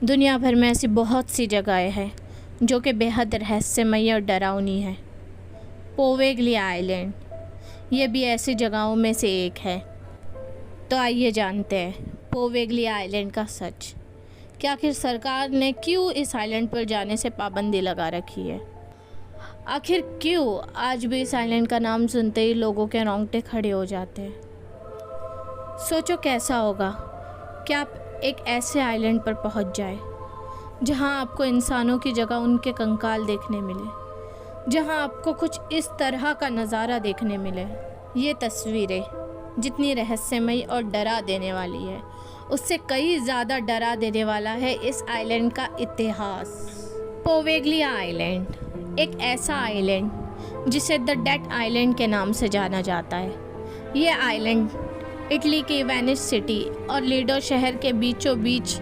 दुनिया भर में ऐसी बहुत सी जगहें हैं जो कि बेहद रहस्यमयी और डरावनी है। पोवेगलिया आइलैंड ये भी ऐसी जगहों में से एक है। तो आइए जानते हैं पोवेगलिया आइलैंड का सच। कि आखिर सरकार ने क्यों इस आइलैंड पर जाने से पाबंदी लगा रखी है। आखिर क्यों आज भी इस आइलैंड का नाम सुनते ही लोगों के रोंगटे खड़े हो जाते हैं। सोचो कैसा होगा कि आप एक ऐसे आइलैंड पर पहुंच जाए जहां आपको इंसानों की जगह उनके कंकाल देखने मिले, जहां आपको कुछ इस तरह का नज़ारा देखने मिले। ये तस्वीरें जितनी रहस्यमयी और डरा देने वाली है, उससे कई ज़्यादा डरा देने वाला है इस आइलैंड का इतिहास। पोवेगलिया आइलैंड एक ऐसा आइलैंड जिसे द डेड आइलैंड के नाम से जाना जाता है। ये आइलैंड इटली की वेनिस सिटी और लीडो शहर के बीचों बीच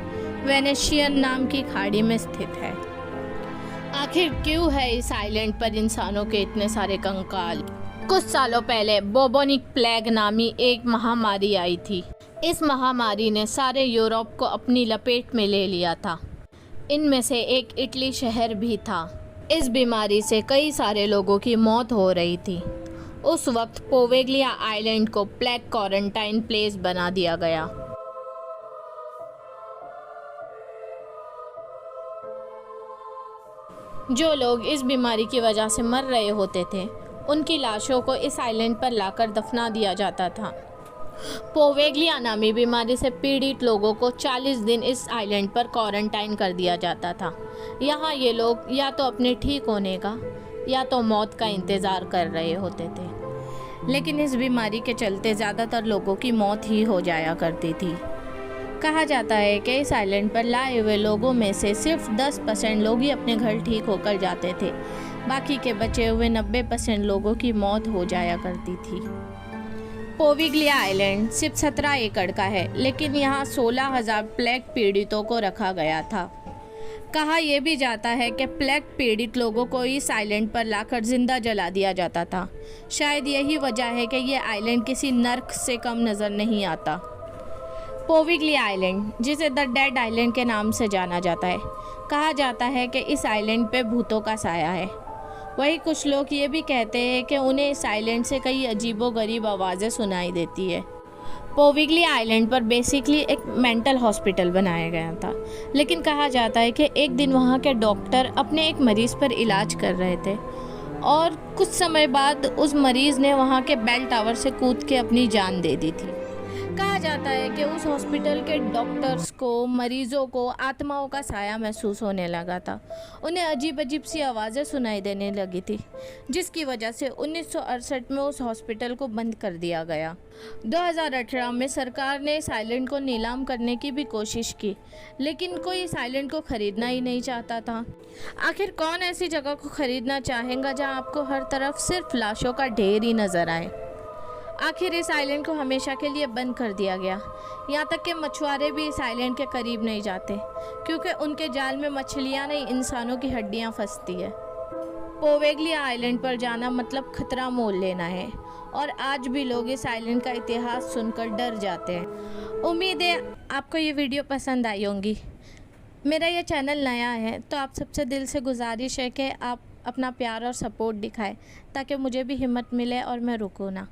वेनेशियन नाम की खाड़ी में स्थित है। आखिर क्यों है इस आइलैंड पर इंसानों के इतने सारे कंकाल। कुछ सालों पहले बोबोनिक प्लेग नामी एक महामारी आई थी। इस महामारी ने सारे यूरोप को अपनी लपेट में ले लिया था। इनमें से एक इटली शहर भी था। इस बीमारी से कई सारे लोगों की मौत हो रही थी। उस वक्त पोवेगलिया आइलैंड को प्लेग क्वारंटाइन प्लेस बना दिया गया। जो लोग इस बीमारी की वजह से मर रहे होते थे, उनकी लाशों को इस आइलैंड पर लाकर दफना दिया जाता था। पोवेगलिया नामी बीमारी से पीड़ित लोगों को 40 दिन इस आइलैंड पर क्वारंटाइन कर दिया जाता था। यहाँ ये लोग या तो अपने ठीक होने का या तो मौत का इंतज़ार कर रहे होते थे। लेकिन इस बीमारी के चलते ज़्यादातर लोगों की मौत ही हो जाया करती थी। कहा जाता है कि इस आइलैंड पर लाए हुए लोगों में से सिर्फ 10% लोग ही अपने घर ठीक होकर जाते थे। बाकी के बचे हुए 90% लोगों की मौत हो जाया करती थी। पोवेगलिया आइलैंड सिर्फ 17 एकड़ का है, लेकिन यहाँ 16,000 प्लेग पीड़ितों को रखा गया था। कहा यह भी जाता है कि प्लेग पीड़ित लोगों को इस आइलैंड पर लाकर जिंदा जला दिया जाता था। शायद यही वजह है कि यह आइलैंड किसी नर्क से कम नज़र नहीं आता। पोवेगलिया आइलैंड, जिसे द डेड आइलैंड के नाम से जाना जाता है, कहा जाता है कि इस आइलैंड पे भूतों का साया है। वही कुछ लोग ये भी कहते हैं कि उन्हें इस आइलैंड से कई अजीबोगरीब आवाज़ें सुनाई देती है। पोवेगलिया आइलैंड पर बेसिकली एक मेंटल हॉस्पिटल बनाया गया था, लेकिन कहा जाता है कि एक दिन वहाँ के डॉक्टर अपने एक मरीज़ पर इलाज कर रहे थे और कुछ समय बाद उस मरीज़ ने वहाँ के बेल टावर से कूद के अपनी जान दे दी थी। कहा जाता है कि उस हॉस्पिटल के डॉक्टर्स को, मरीज़ों को आत्माओं का साया महसूस होने लगा था। उन्हें अजीब अजीब सी आवाज़ें सुनाई देने लगी थी, जिसकी वजह से 1968 में उस हॉस्पिटल को बंद कर दिया गया। 2018 में सरकार ने इस आइलैंड को नीलाम करने की भी कोशिश की, लेकिन कोई इस आइलैंड को ख़रीदना ही नहीं चाहता था। आखिर कौन ऐसी जगह को ख़रीदना चाहेगा जहाँ आपको हर तरफ सिर्फ लाशों का ढेर ही नज़र आए। आखिर इस आइलैंड को हमेशा के लिए बंद कर दिया गया। यहाँ तक कि मछुआरे भी इस आइलैंड के करीब नहीं जाते, क्योंकि उनके जाल में मछलियाँ नहीं, इंसानों की हड्डियाँ फंसती है। पोवेगलिया आइलैंड पर जाना मतलब खतरा मोल लेना है, और आज भी लोग इस आइलैंड का इतिहास सुनकर डर जाते हैं। उम्मीद है आपको ये वीडियो पसंद आई होंगी। मेरा ये चैनल नया है, तो आप सबसे दिल से गुजारिश है कि आप अपना प्यार और सपोर्ट दिखाएं, ताकि मुझे भी हिम्मत मिले और मैं रुकूँ ना।